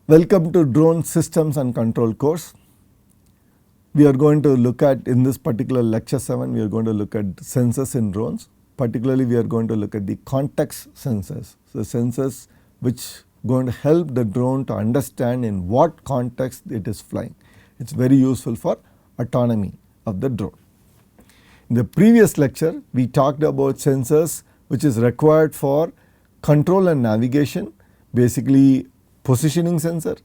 Welcome to Drone Systems and Control course. We are going to look at, in this particular lecture 7, we are going to look at sensors in drones. Particularly, we are going to look at the context sensors. So, sensors which going to help the drone to understand in what context it is flying. It is very useful for autonomy of the drone. In the previous lecture, we talked about sensors which is required for control and navigation, basically positioning sensor.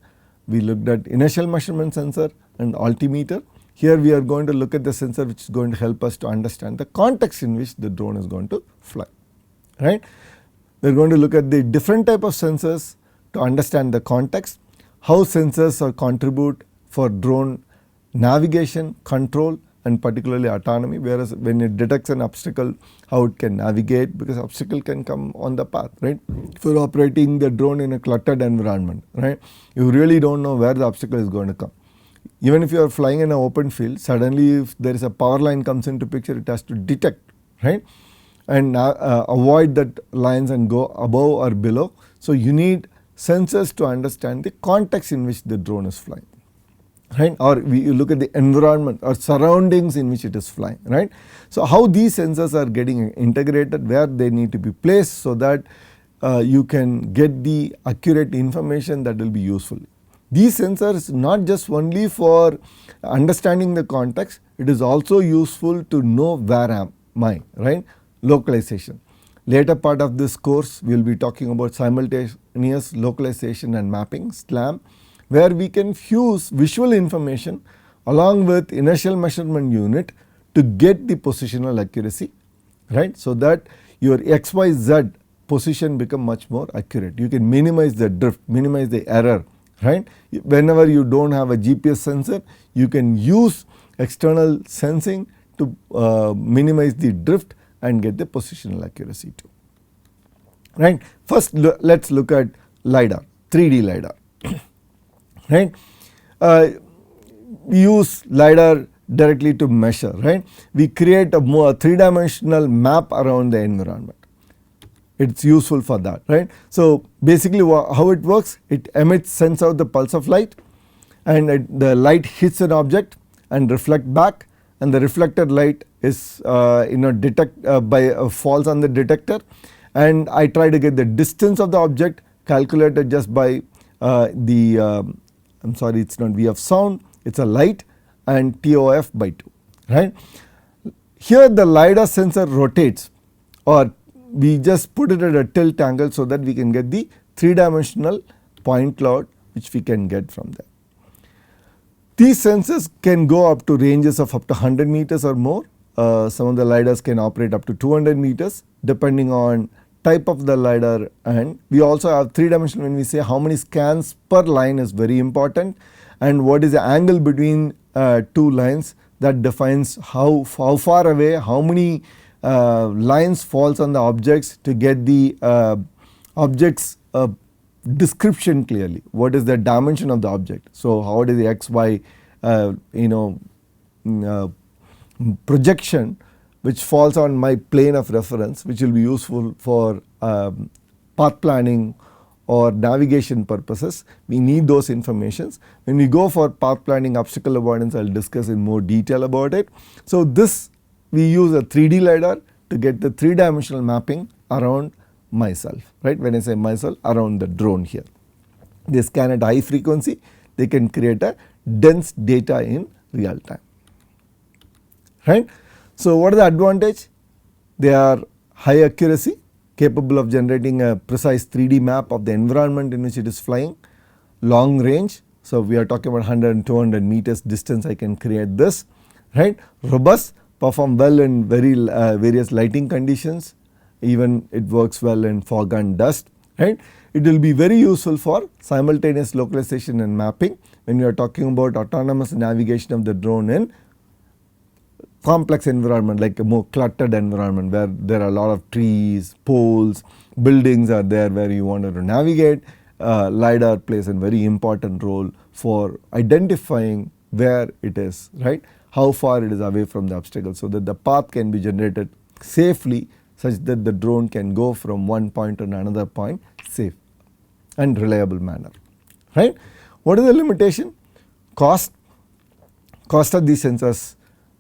We looked at inertial measurement sensor and altimeter. Here we are going to look at the sensor which is going to help us to understand the context in which the drone is going to fly. Right? We are going to look at the different type of sensors to understand the context, how sensors are contribute for drone navigation, control, and particularly autonomy, whereas when it detects an obstacle, how it can navigate, because obstacle can come on the path, right. If you are operating the drone in a cluttered environment, right, you really do not know where the obstacle is going to come. Even if you are flying in an open field, suddenly if there is a power line comes into picture, it has to detect, right, and avoid that lines and go above or below. So, you need sensors to understand the context in which the drone is flying. Right, or you look at the environment or surroundings in which it is flying, right. So, how these sensors are getting integrated, where they need to be placed, so that you can get the accurate information that will be useful. These sensors not just only for understanding the context, it is also useful to know where am I, right, localization. Later part of this course, we will be talking about simultaneous localization and mapping, SLAM, where we can fuse visual information along with inertial measurement unit to get the positional accuracy, right. So, that your XYZ position become much more accurate. You can minimize the drift, minimize the error, right. Whenever you do not have a GPS sensor, you can use external sensing to minimize the drift and get the positional accuracy too, right. First, let us look at LiDAR, 3D LiDAR. Right. We use LiDAR directly to measure, right. We create a more three-dimensional map around the environment. It is useful for that, right. So, basically how it works, it emits, sends out the pulse of light, and the light hits an object and reflect back, and the reflected light is falls on the detector, and I try to get the distance of the object calculated just by I'm sorry, it is not V of sound, it is a light and TOF by 2, right. Here the LiDAR sensor rotates, or we just put it at a tilt angle so that we can get the three-dimensional point cloud which we can get from there. These sensors can go up to ranges of up to 100 meters or more. Some of the LiDARs can operate up to 200 meters depending on type of the LiDAR, and we also have three-dimensional. When we say how many scans per line is very important, and what is the angle between two lines, that defines how far away, how many lines falls on the objects to get the objects description clearly. What is the dimension of the object? So, how is the XY projection which falls on my plane of reference, which will be useful for path planning or navigation purposes. We need those informations. When we go for path planning, obstacle avoidance, I will discuss in more detail about it. So, this we use a 3D LiDAR to get the three-dimensional mapping around myself, right. When I say myself, around the drone here. They scan at high frequency, they can create a dense data in real time, right. So, what is the advantage? They are high accuracy, capable of generating a precise 3D map of the environment in which it is flying, long range. So, we are talking about 100 and 200 meters distance, I can create this, right. Robust, perform well in various lighting conditions, even it works well in fog and dust, right. It will be very useful for simultaneous localization and mapping when we are talking about autonomous navigation of the drone in complex environment, like a more cluttered environment where there are a lot of trees, poles, buildings are there where you wanted to navigate. LiDAR plays a very important role for identifying where it is, right, how far it is away from the obstacle, so that the path can be generated safely such that the drone can go from one point to another point safe and reliable manner, right. What is the limitation? Cost of these sensors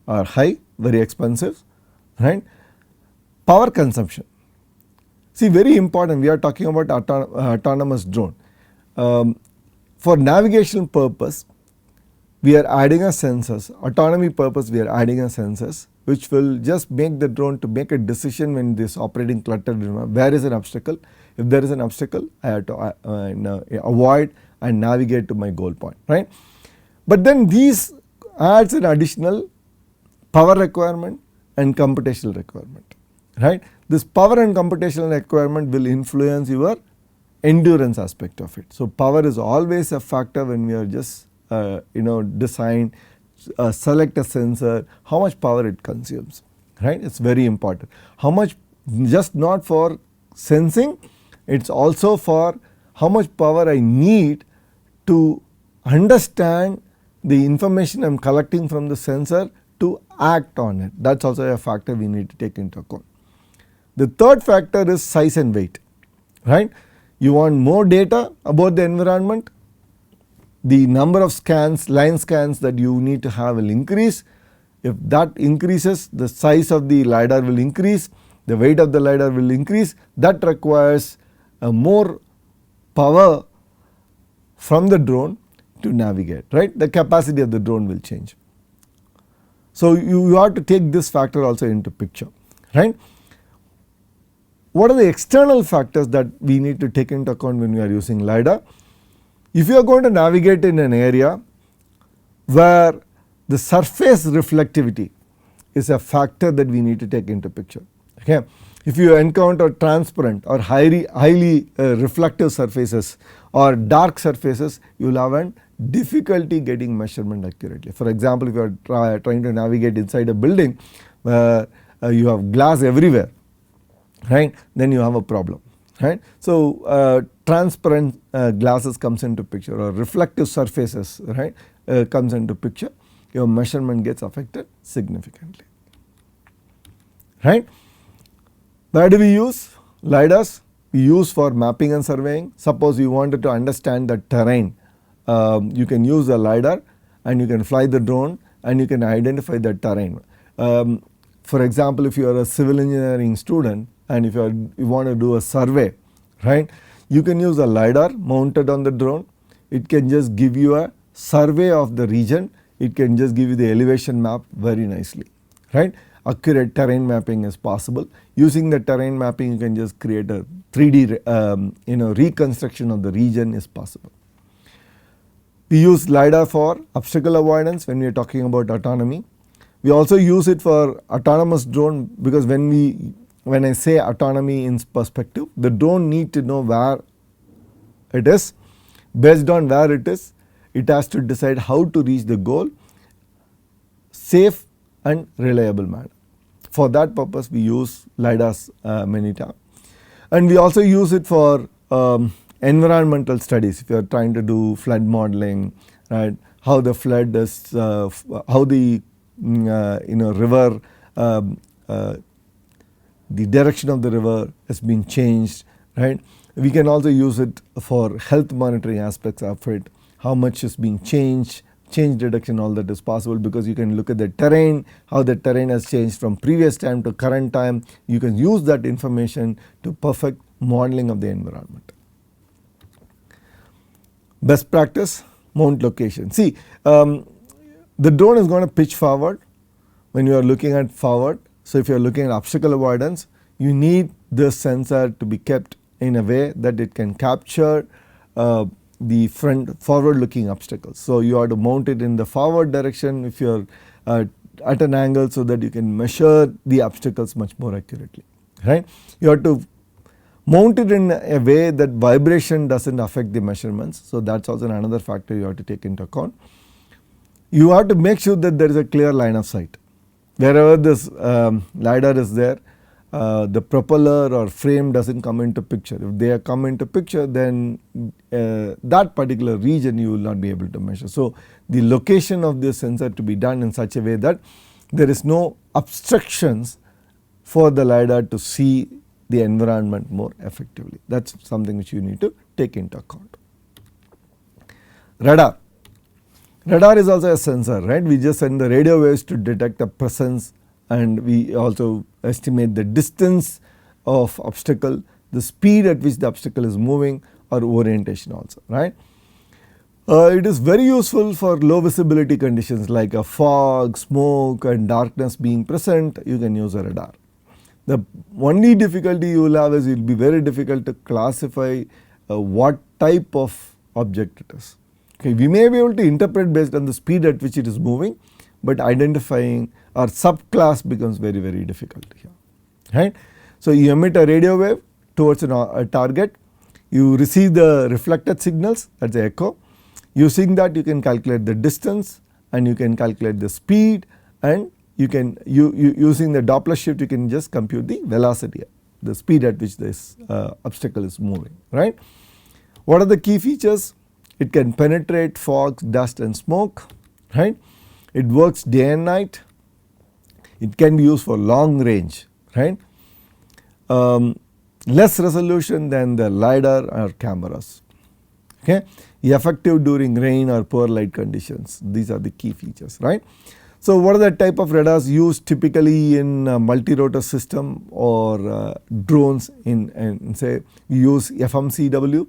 are high, very expensive, right. Power consumption. See, very important, we are talking about autonomous drone. For navigational purpose, we are adding a sensors, autonomy purpose we are adding a sensors which will just make the drone to make a decision when this operating cluttered environment, where is an obstacle. If there is an obstacle, I have to avoid and navigate to my goal point, right. But then these adds an additional power requirement and computational requirement, right. This power and computational requirement will influence your endurance aspect of it. So, power is always a factor when we are just design, select a sensor, how much power it consumes, right. It is very important. How much, just not for sensing, it is also for how much power I need to understand the information I am collecting from the sensor to act on it. That is also a factor we need to take into account. The third factor is size and weight, right. You want more data about the environment, the number of scans, line scans that you need to have will increase. If that increases, the size of the LiDAR will increase, the weight of the LiDAR will increase. That requires more power from the drone to navigate, right. The capacity of the drone will change. So, you have to take this factor also into picture, right. What are the external factors that we need to take into account when we are using LiDAR? If you are going to navigate in an area where the surface reflectivity is a factor that we need to take into picture. Okay. If you encounter transparent or highly reflective surfaces or dark surfaces, you will have a difficulty getting measurement accurately. For example, if you are trying to navigate inside a building where you have glass everywhere, right, then you have a problem, right. So, transparent glasses comes into picture or reflective surfaces, right, comes into picture, your measurement gets affected significantly, right. Where do we use LiDARs? We use for mapping and surveying. Suppose you wanted to understand the terrain, you can use a LiDAR and you can fly the drone and you can identify the terrain. For example, if you are a civil engineering student and if you want to do a survey, right, you can use a LiDAR mounted on the drone. It can just give you a survey of the region. It can just give you the elevation map very nicely, right. Accurate terrain mapping is possible. Using the terrain mapping, you can just create a 3D reconstruction of the region is possible. We use LiDAR for obstacle avoidance when we are talking about autonomy. We also use it for autonomous drone because when I say autonomy in perspective, the drone need to know where it is. Based on where it is, it has to decide how to reach the goal safe and reliable manner. For that purpose, we use LiDARs many times. And we also use it for environmental studies. If you are trying to do flood modeling, right, how the flood is, how the river, the direction of the river has been changed, right. We can also use it for health monitoring aspects of it, how much is being changed, change reduction, all that is possible because you can look at the terrain, how the terrain has changed from previous time to current time. You can use that information to perfect modeling of the environment. Best practice, mount location. See, the drone is going to pitch forward when you are looking at forward. So, if you are looking at obstacle avoidance, you need this sensor to be kept in a way that it can capture the front forward looking obstacles. So, you have to mount it in the forward direction if you are at an angle so that you can measure the obstacles much more accurately, right. You have to mount it in a way that vibration does not affect the measurements. So, that is also another factor you have to take into account. You have to make sure that there is a clear line of sight. Wherever this LiDAR is there, the propeller or frame does not come into picture. If they come into picture, then that particular region you will not be able to measure. So, the location of this sensor to be done in such a way that there is no obstructions for the LiDAR to see the environment more effectively. That is something which you need to take into account. Radar. Radar is also a sensor, right? We just send the radio waves to detect the presence, and we also estimate the distance of obstacle, the speed at which the obstacle is moving, or orientation also, right? It is very useful for low visibility conditions like a fog, smoke and darkness being present. You can use a radar. The only difficulty you will have is it will be very difficult to classify what type of object it is. Okay, we may be able to interpret based on the speed at which it is moving, but identifying or subclass becomes very, very difficult here, right. So, you emit a radio wave towards a target, you receive the reflected signals, that is the echo. Using that you can calculate the distance and you can calculate the speed, and you can using the Doppler shift you can just compute the velocity, the speed at which this obstacle is moving, right. What are the key features? It can penetrate fog, dust and smoke, right. It works day and night. It can be used for long range, right. Less resolution than the LiDAR or cameras, okay. Effective during rain or poor light conditions. These are the key features, right. So, what are the type of radars used typically in multi-rotor system or drones in say we use FMCW,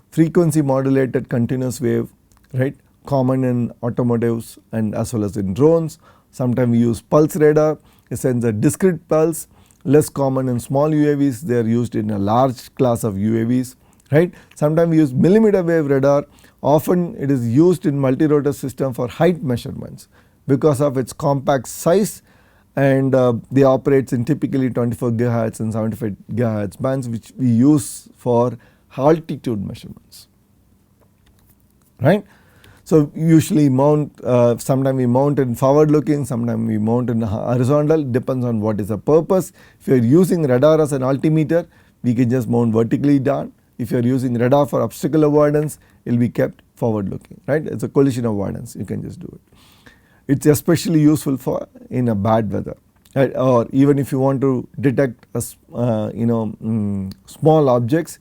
frequency modulated continuous wave, right, common in automotives and as well as in drones. Sometimes we use pulse radar, it sends a discrete pulse, less common in small UAVs, they are used in a large class of UAVs, right. Sometimes we use millimeter wave radar, often it is used in multi-rotor system for height measurements because of its compact size, and they operates in typically 24 GHz and 75 GHz bands, which we use for altitude measurements, right. So, usually mount sometimes we mount in forward looking, sometimes we mount in horizontal, depends on what is the purpose. If you are using radar as an altimeter, we can just mount vertically down. If you are using radar for obstacle avoidance, it will be kept forward looking, right. It is a collision avoidance, you can just do it. It is especially useful for in a bad weather, right? Or even if you want to detect a small objects,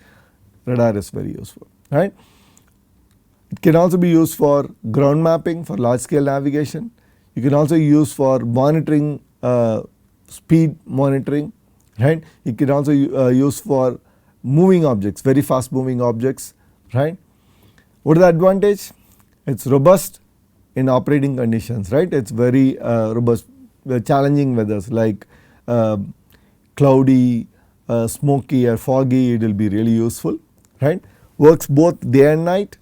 radar is very useful, right. It can also be used for ground mapping, for large scale navigation. You can also use for monitoring, speed monitoring, right. You can also use for moving objects, very fast moving objects, right. What is the advantage? It is robust in operating conditions, right. It is very robust, challenging weathers like cloudy, smoky or foggy, it will be really useful, right. Works both day and night,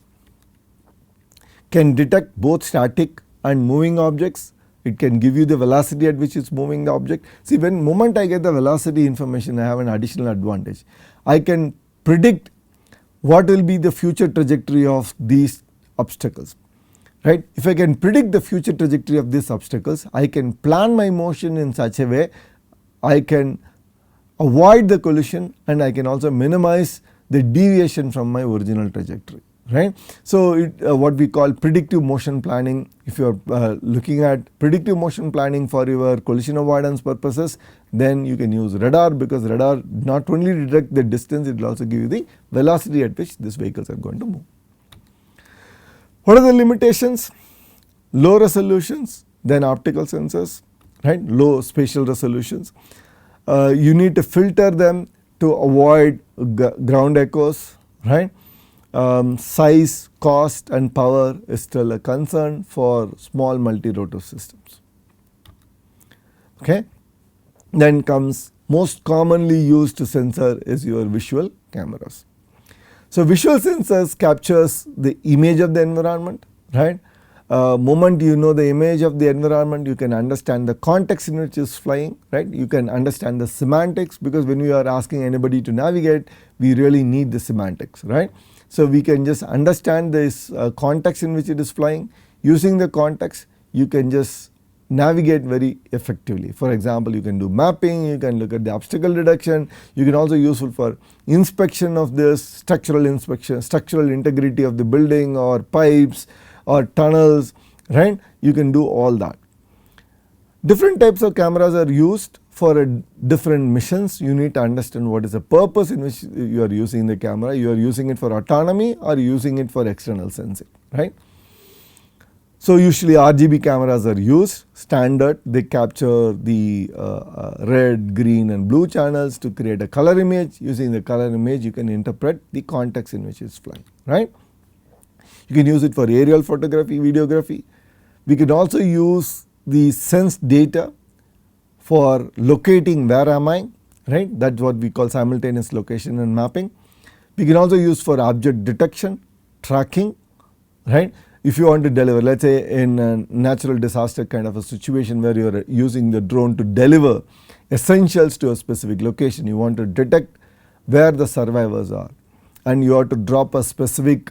can detect both static and moving objects. It can give you the velocity at which it is moving the object. See, when moment I get the velocity information, I have an additional advantage. I can predict what will be the future trajectory of these obstacles, right. If I can predict the future trajectory of these obstacles, I can plan my motion in such a way I can avoid the collision, and I can also minimize the deviation from my original trajectory, right. So, what we call predictive motion planning, if you are looking at predictive motion planning for your collision avoidance purposes, then you can use radar, because radar not only detect the distance, it will also give you the velocity at which these vehicles are going to move. What are the limitations? Low resolutions, then optical sensors, right, low spatial resolutions. You need to filter them to avoid ground echoes, right. Size, cost and power is still a concern for small multi-rotor systems, okay. Then comes most commonly used sensor is your visual cameras. So, visual sensors captures the image of the environment, right. Moment you know the image of the environment, you can understand the context in which it is flying, right. You can understand the semantics, because when we are asking anybody to navigate, we really need the semantics, right. So, we can just understand this context in which it is flying. Using the context, you can just navigate very effectively. For example, you can do mapping, you can look at the obstacle detection, you can also useful for inspection of this, structural inspection, structural integrity of the building or pipes or tunnels, right. You can do all that. Different types of cameras are used for different missions. You need to understand what is the purpose in which you are using the camera. You are using it for autonomy or using it for external sensing, right. So usually RGB cameras are used, standard, they capture the red, green and blue channels to create a color image. Using the color image you can interpret the context in which it is flying, right. You can use it for aerial photography, videography. We can also use the sense data for locating where am I, right, that is what we call simultaneous location and mapping. We can also use for object detection, tracking, right. If you want to deliver, let us say in a natural disaster kind of a situation where you are using the drone to deliver essentials to a specific location, you want to detect where the survivors are and you have to drop a specific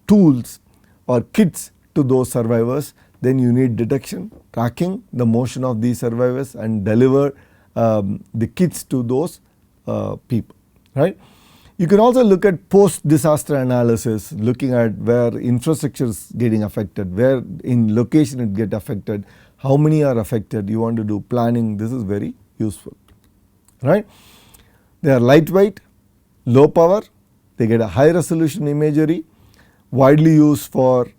tools or kits to those survivors, then you need detection, tracking the motion of these survivors and deliver the kits to those people, right. You can also look at post disaster analysis, looking at where infrastructure is getting affected, where in location it get affected, how many are affected, you want to do planning, this is very useful, right. They are lightweight, low power, they get a high resolution imagery, widely used for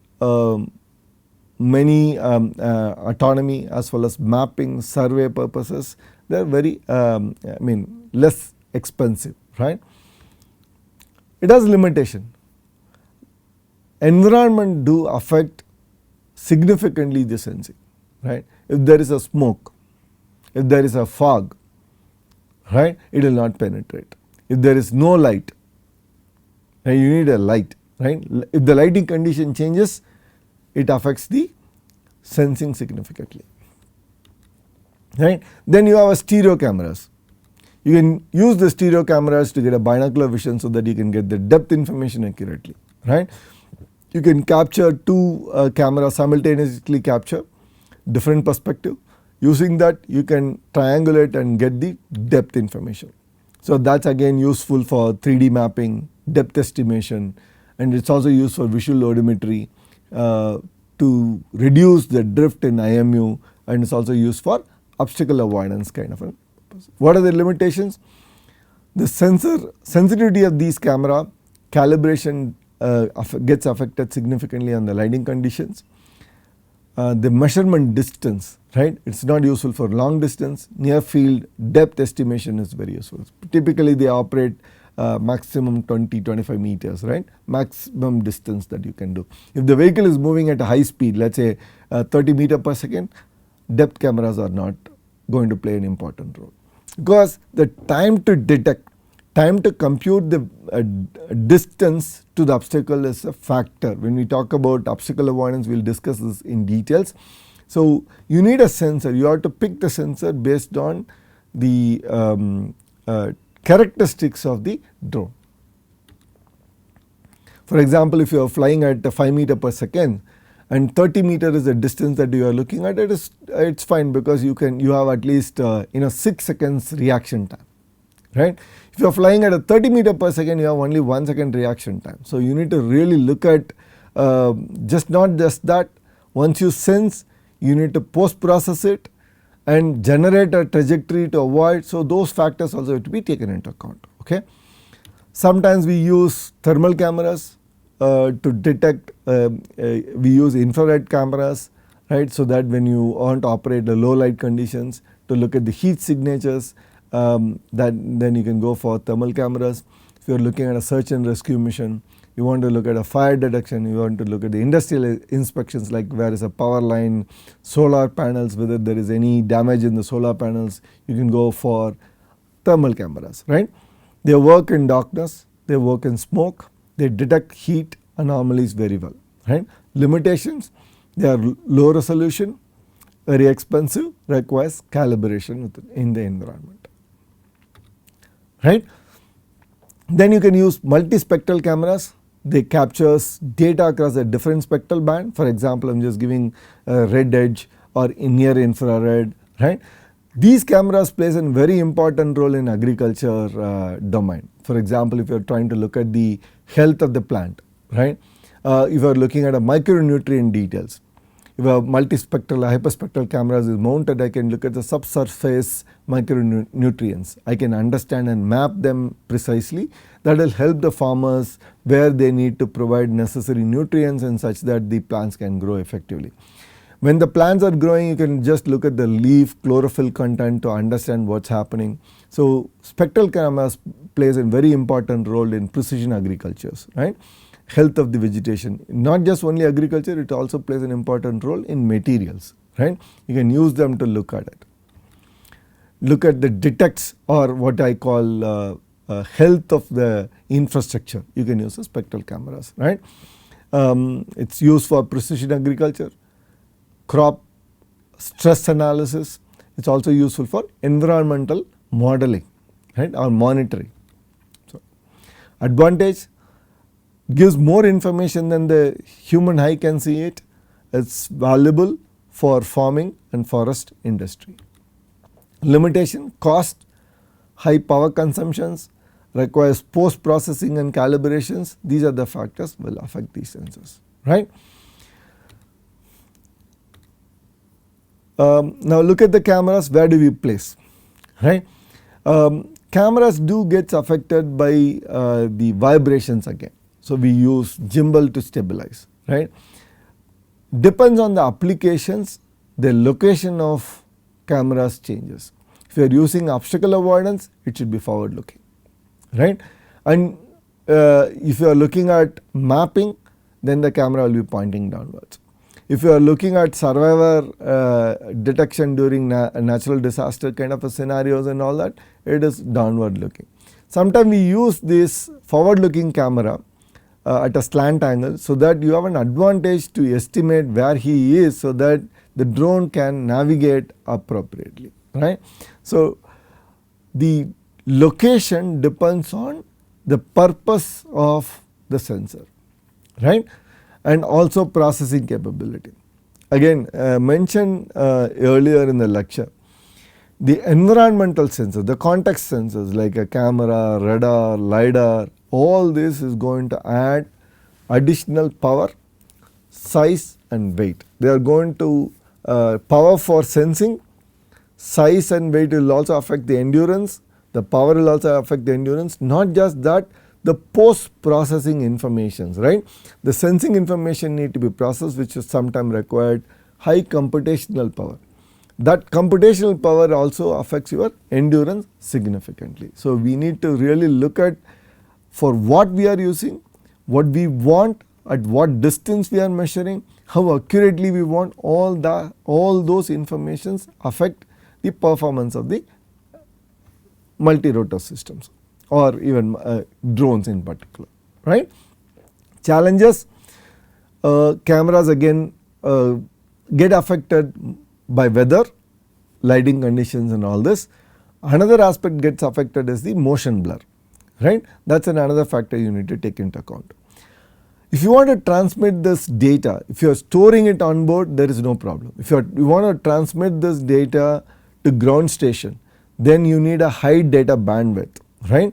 many autonomy as well as mapping, survey purposes. They are very less expensive, right. It has limitation. Environment do affect significantly the sensing, right. If there is a smoke, if there is a fog, right, it will not penetrate. If there is no light, and you need a light, right. If the lighting condition changes, it affects the sensing significantly, right. Then you have a stereo cameras. You can use the stereo cameras to get a binocular vision so that you can get the depth information accurately, right. You can capture two cameras simultaneously capture different perspective. Using that you can triangulate and get the depth information. So that is again useful for 3D mapping, depth estimation, and it is also used for visual odometry to reduce the drift in IMU, and it is also used for obstacle avoidance kind of a purpose. What are the limitations? The sensitivity of these camera calibration gets affected significantly on the lighting conditions. The measurement distance, right, it is not useful for long distance. Near field depth estimation is very useful. Typically they operate maximum 20-25 meters, right, maximum distance that you can do. If the vehicle is moving at a high speed, let us say 30 meter per second, depth cameras are not going to play an important role, because the time to detect, time to compute the distance to the obstacle is a factor. When we talk about obstacle avoidance, we will discuss this in details. So you need a sensor, you have to pick the sensor based on the characteristics of the drone. For example, if you are flying at 5 meter per second and 30 meter is the distance that you are looking at, it is fine, because you have at least 6 seconds reaction time, right. If you are flying at a 30 meter per second, you have only 1 second reaction time. So you need to really look at not just that, once you sense, you need to post process it and generate a trajectory to avoid. So those factors also have to be taken into account, okay. Sometimes we use thermal cameras to detect, we use infrared cameras, right, so that when you want to operate the low light conditions, to look at the heat signatures, then you can go for thermal cameras. If you are looking at a search and rescue mission, you want to look at a fire detection, you want to look at the industrial inspections, like where is a power line, solar panels, whether there is any damage in the solar panels, you can go for thermal cameras, right. They work in darkness, they work in smoke, they detect heat anomalies very well, right. Limitations, they are low resolution, very expensive, requires calibration in the environment, right. Then you can use multispectral cameras. They captures data across a different spectral band. For example, I am just giving red edge or near infrared, right. These cameras plays a very important role in agriculture domain. For example, if you are trying to look at the health of the plant, right. If you are looking at a micronutrient details, if a multispectral or hyperspectral cameras is mounted, I can look at the subsurface micronutrients. I can understand and map them precisely. That will help the farmers where they need to provide necessary nutrients and such that the plants can grow effectively. When the plants are growing, you can just look at the leaf chlorophyll content to understand what is happening. So, spectral cameras plays a very important role in precision agricultures, right? Health of the vegetation, not just only agriculture, it also plays an important role in materials, right? You can use them to look at it. Look at the detects or what I call health of the infrastructure, you can use the spectral cameras, right? It is used for precision agriculture, crop stress analysis. It is also useful for environmental modeling, right, or monitoring. So, advantage, gives more information than the human eye can see it. It is valuable for farming and forest industry. Limitation, cost, high power consumptions, requires post processing and calibrations. These are the factors will affect these sensors, right. Now look at the cameras, where do we place, right. Cameras do get affected by the vibrations again. So, we use gimbal to stabilize, right. Depends on the applications, the location of cameras changes. If you are using obstacle avoidance, it should be forward looking, right. And if you are looking at mapping, then the camera will be pointing downwards. If you are looking at survivor detection during natural disaster kind of a scenarios and all that, it is downward looking. Sometimes we use this forward looking camera at a slant angle, so that you have an advantage to estimate where he is, so that the drone can navigate appropriately, right. So, the location depends on the purpose of the sensor, right, and also processing capability. Again mentioned earlier in the lecture, the environmental sensors, the context sensors like a camera, radar, LiDAR, all this is going to add additional power, size and weight. They are going to power for sensing, size and weight will also affect the endurance, the power will also affect the endurance. Not just that, the post processing informations, right. The sensing information need to be processed, which is sometimes required high computational power. That computational power also affects your endurance significantly. So, we need to really look at for what we are using, what we want, at what distance we are measuring, how accurately we want, all those informations affect the performance of the multi-rotor systems or even drones in particular, right. Challenges, cameras again get affected by weather, lighting conditions and all this. Another aspect gets affected is the motion blur, right. That is another factor you need to take into account. If you want to transmit this data, if you are storing it on board, there is no problem. If you want to transmit this data to ground station, then you need a high data bandwidth, right.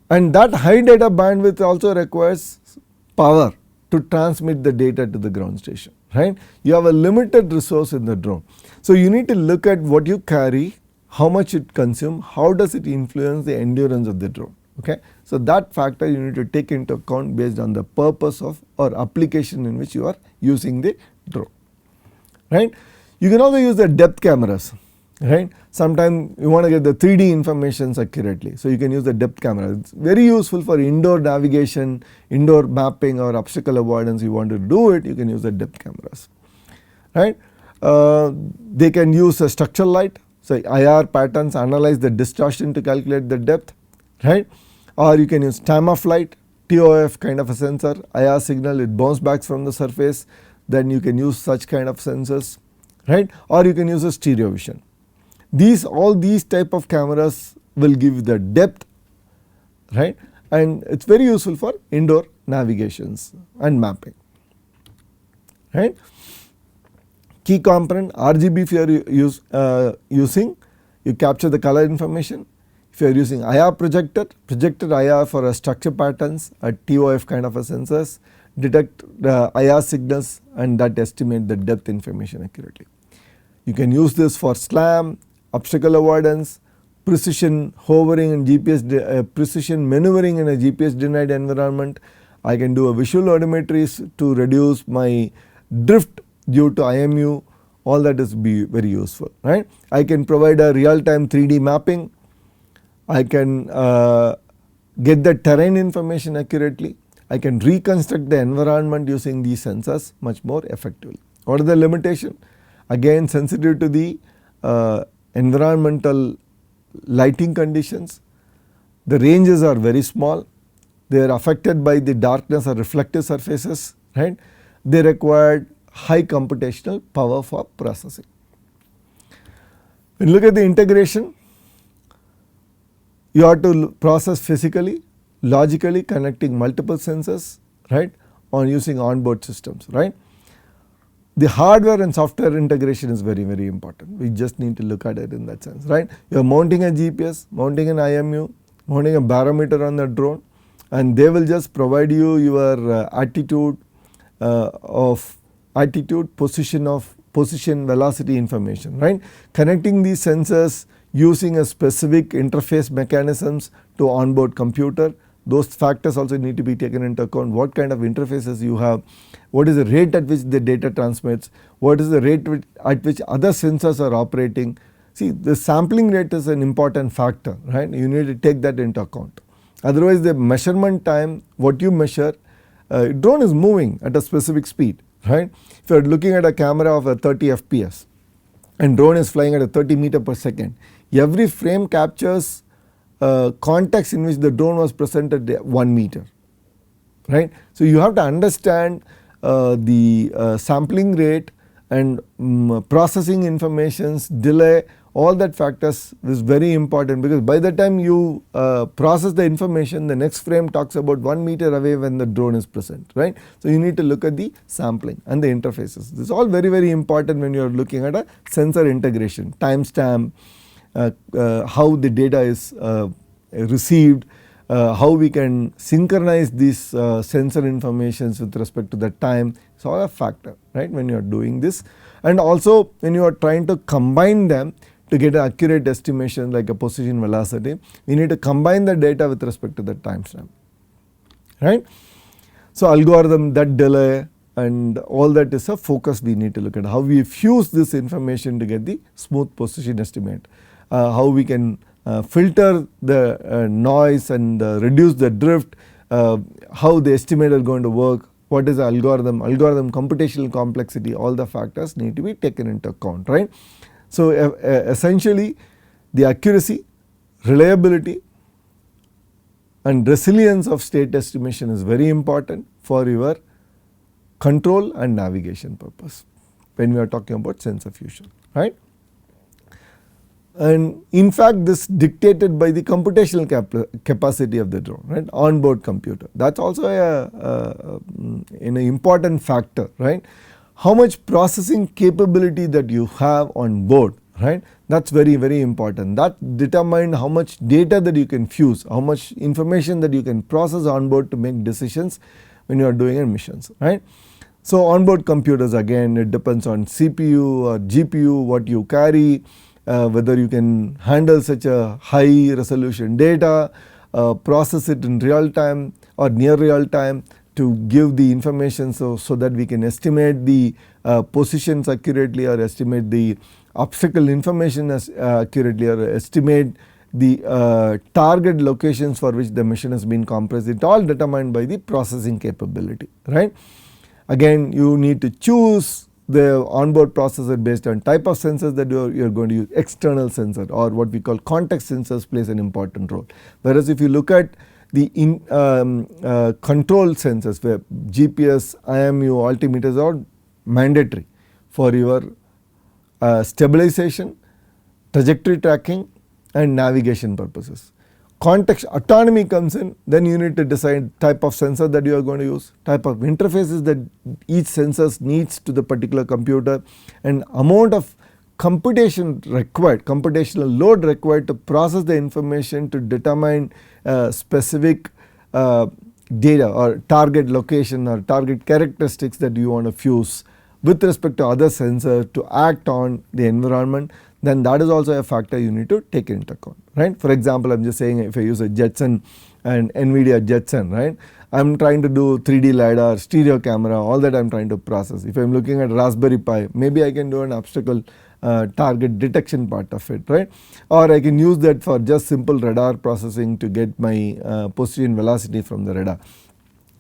And that high data bandwidth also requires power to transmit the data to the ground station, right. You have a limited resource in the drone. So, you need to look at what you carry, how much it consumes, how does it influence the endurance of the drone. Okay. So, that factor you need to take into account based on the purpose of or application in which you are using the drone, right. You can also use the depth cameras, right. Sometimes you want to get the 3D informations accurately. So, you can use the depth camera. It is very useful for indoor navigation, indoor mapping or obstacle avoidance. You want to do it, you can use the depth cameras, right. They can use a structural light. So, IR patterns analyze the distortion to calculate the depth, right. Or you can use time of flight, TOF kind of a sensor, IR signal, it bounces back from the surface, then you can use such kind of sensors, right. Or you can use a stereo vision. All these type of cameras will give the depth, right, and it is very useful for indoor navigations and mapping, right. Key component RGB if you are using, you capture the color information, If you are using IR projected IR for a structure patterns, a TOF kind of a sensors, detect the IR signals and that estimate the depth information accurately. You can use this for SLAM, obstacle avoidance, precision hovering and GPS, precision maneuvering in a GPS denied environment. I can do a visual odometry to reduce my drift due to IMU, all that is be very useful, right. I can provide a real time 3D mapping, I can get the terrain information accurately, I can reconstruct the environment using these sensors much more effectively. What is the limitation? Again, sensitive to the environmental lighting conditions, the ranges are very small, they are affected by the darkness or reflective surfaces, right. They require high computational power for processing. When you look at the integration, you have to process physically, logically connecting multiple sensors, right, on using onboard systems, right. The hardware and software integration is very, very important. We just need to look at it in that sense, right. You are mounting a GPS, mounting an IMU, mounting a barometer on the drone, and they will just provide you your position, velocity information, right. Connecting these sensors using a specific interface mechanisms to onboard computer, those factors also need to be taken into account. What kind of interfaces you have, what is the rate at which the data transmits, what is the rate at which other sensors are operating. See, the sampling rate is an important factor, right. You need to take that into account. Otherwise the measurement time, what you measure, drone is moving at a specific speed, right. If you are looking at a camera of a 30 FPS and drone is flying at a 30 meter per second, every frame captures context in which the drone was present at 1 meter, right. So you have to understand the sampling rate and processing informations, delay, all that factors is very important, because by the time you process the information, the next frame talks about 1 meter away when the drone is present, right. So you need to look at the sampling and the interfaces. This is all very, very important when you are looking at a sensor integration, timestamp, how the data is received, how we can synchronize these sensor informations with respect to the time. It's all a factor, right, when you are doing this, and also when you are trying to combine them to get an accurate estimation like a position velocity, we need to combine the data with respect to the timestamp, right. So algorithm, that delay and all that is a focus we need to look at, how we fuse this information to get the smooth position estimate, how we can filter the noise and reduce the drift, how the estimator is going to work, what is the algorithm computational complexity, all the factors need to be taken into account, right. So essentially the accuracy, reliability and resilience of state estimation is very important for your control and navigation purpose when we are talking about sensor fusion, right. And in fact this dictated by the computational capacity of the drone, right, onboard computer, that is also an important factor, right. How much processing capability that you have on board, right, that is very, very important. That determines how much data that you can fuse, how much information that you can process on board to make decisions when you are doing missions, right. So onboard computers, again it depends on CPU or GPU, what you carry, whether you can handle such a high resolution data, process it in real time or near real time to give the information so that we can estimate the positions accurately or estimate the obstacle information accurately or estimate the target locations for which the mission has been compressed. It all determined by the processing capability, right. Again you need to choose the onboard processor based on type of sensors that you are going to use. External sensor or what we call context sensors plays an important role. Whereas if you look at the control sensors where GPS, IMU, altimeters are mandatory for your stabilization, trajectory tracking and navigation purposes. Context autonomy comes in, then you need to decide type of sensor that you are going to use, type of interfaces that each sensor needs to the particular computer, and amount of computation required, computational load required to process the information to determine specific data or target location or target characteristics that you want to fuse with respect to other sensors to act on the environment, then that is also a factor you need to take into account, right. For example, I am just saying if I use a Jetson and NVIDIA Jetson, right, I am trying to do 3D LiDAR, stereo camera, all that I am trying to process. If I am looking at Raspberry Pi, maybe I can do an obstacle target detection part of it, right, or I can use that for just simple radar processing to get my position velocity from the radar.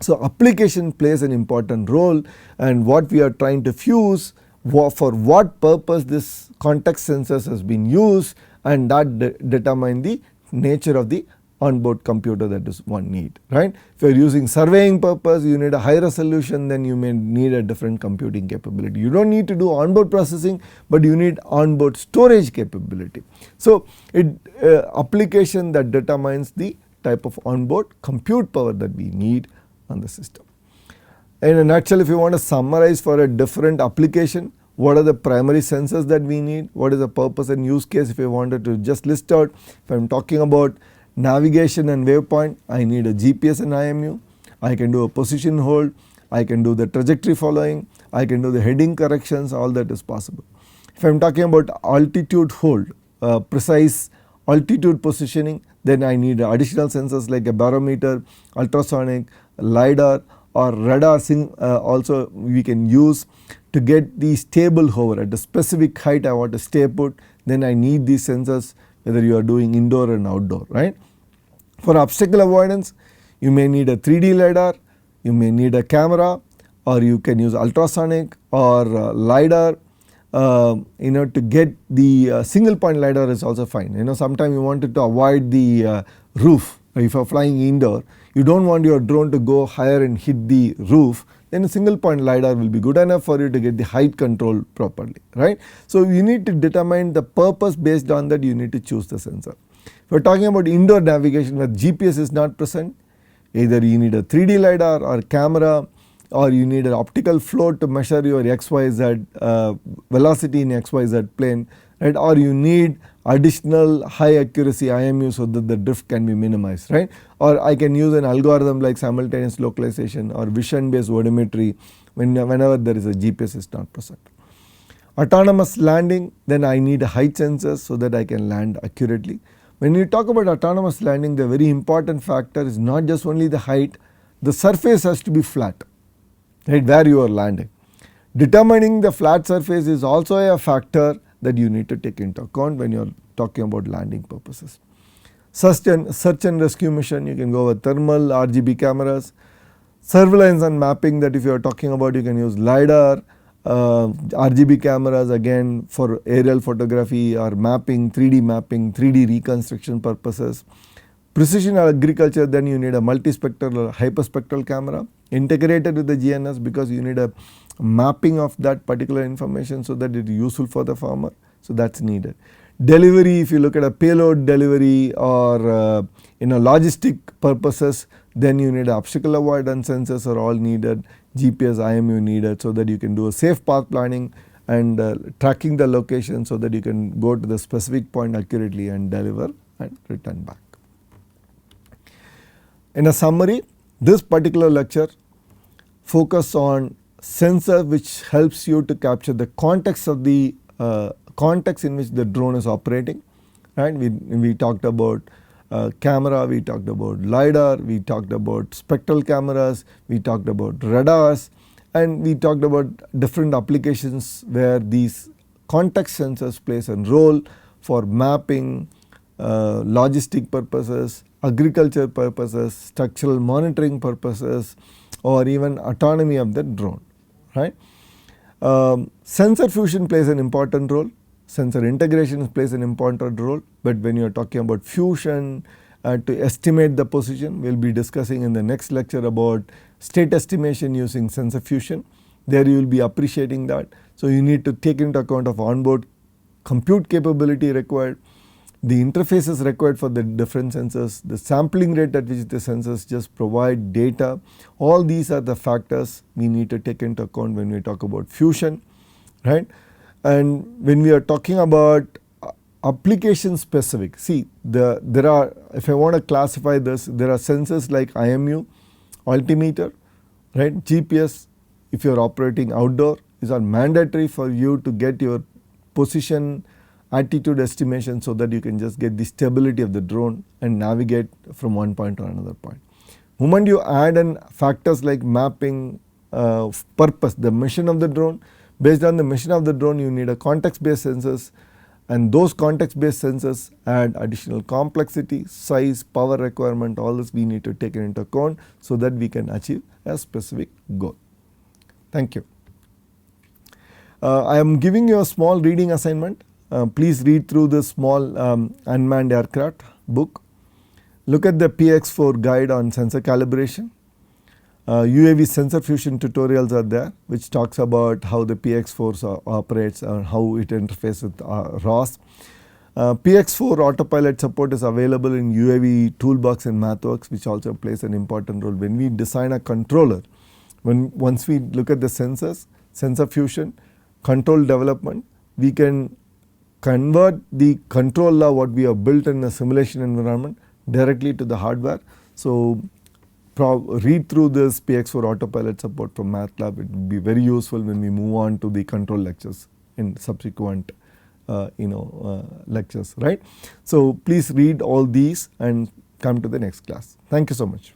So application plays an important role, and what we are trying to fuse, for what purpose this context sensors has been used, and that determine the nature of the onboard computer that is one need, right. If you are using surveying purpose, you need a high resolution, then you may need a different computing capability. You do not need to do onboard processing, but you need onboard storage capability. So application that determines the type of onboard compute power that we need on the system. In a nutshell, if you want to summarize for a different application, what are the primary sensors that we need, what is the purpose and use case, if you wanted to just list out, if I am talking about navigation and waypoint, I need a GPS and IMU, I can do a position hold, I can do the trajectory following, I can do the heading corrections, all that is possible. If I am talking about altitude hold, precise altitude positioning, then I need additional sensors like a barometer, ultrasonic, LiDAR or radar also we can use to get the stable hover at a specific height I want to stay put, then I need these sensors whether you are doing indoor and outdoor, right. For obstacle avoidance, you may need a 3D LiDAR, you may need a camera, or you can use ultrasonic or LiDAR. To get the single point LiDAR is also fine. Sometimes you wanted to avoid the roof. If you are flying indoor, you do not want your drone to go higher and hit the roof, then a single point LiDAR will be good enough for you to get the height control properly, right. So you need to determine the purpose, based on that you need to choose the sensor. If we are talking about indoor navigation where GPS is not present, either you need a 3D LiDAR or camera, or you need an optical float to measure your XYZ velocity in XYZ plane, right, or you need additional high accuracy IMU so that the drift can be minimized, right, or I can use an algorithm like simultaneous localization or vision based odometry whenever there is a GPS is not present. Autonomous landing, then I need a height sensor so that I can land accurately. When you talk about autonomous landing, the very important factor is not just only the height, the surface has to be flat, right, where you are landing. Determining the flat surface is also a factor that you need to take into account when you are talking about landing purposes. Search and rescue mission, you can go with thermal RGB cameras. Surveillance and mapping, that if you are talking about, you can use LiDAR, RGB cameras again for aerial photography or mapping, 3D reconstruction purposes. Precision agriculture, then you need a multispectral or hyperspectral camera integrated with the GNS, because you need a mapping of that particular information so that it is useful for the farmer. So that is needed. Delivery, if you look at a payload delivery or logistic purposes, then you need obstacle avoidance sensors are all needed, GPS, IMU needed, so that you can do a safe path planning and tracking the location so that you can go to the specific point accurately and deliver and return back. In a summary, this particular lecture focus on sensor which helps you to capture the context of the context in which the drone is operating, right. We talked about camera, we talked about LiDAR, we talked about spectral cameras, we talked about radars, and we talked about different applications where these context sensors plays a role for mapping, logistic purposes, agriculture purposes, structural monitoring purposes, or even autonomy of the drone, right. Sensor fusion plays an important role, sensor integration plays an important role, but when you are talking about fusion to estimate the position, we will be discussing in the next lecture about state estimation using sensor fusion. There you will be appreciating that. So you need to take into account of onboard compute capability required, the interfaces required for the different sensors, the sampling rate at which the sensors just provide data. All these are the factors we need to take into account when we talk about fusion, right. And when we are talking about application specific, see there are, if I want to classify this, there are sensors like IMU, altimeter, right, GPS. If you are operating outdoor, these are mandatory for you to get your position, attitude estimation, so that you can just get the stability of the drone and navigate from one point to another point. Moment you add in factors like mapping, purpose, the mission of the drone, based on the mission of the drone you need a context based sensors, and those context based sensors add additional complexity, size, power requirement, all this we need to take into account so that we can achieve a specific goal. Thank you. I am giving you a small reading assignment. Please read through this small unmanned aircraft book. Look at the PX4 guide on sensor calibration. UAV sensor fusion tutorials are there, which talks about how the PX4 operates and how it interfaces with ROS. PX4 autopilot support is available in UAV toolbox and MathWorks, which also plays an important role. When we design a controller, once we look at the sensors, sensor fusion, control development, we can convert the controller what we have built in a simulation environment directly to the hardware. So read through this PX4 autopilot support from MATLAB. It will be very useful when we move on to the control lectures in subsequent lectures, right. So please read all these and come to the next class. Thank you so much.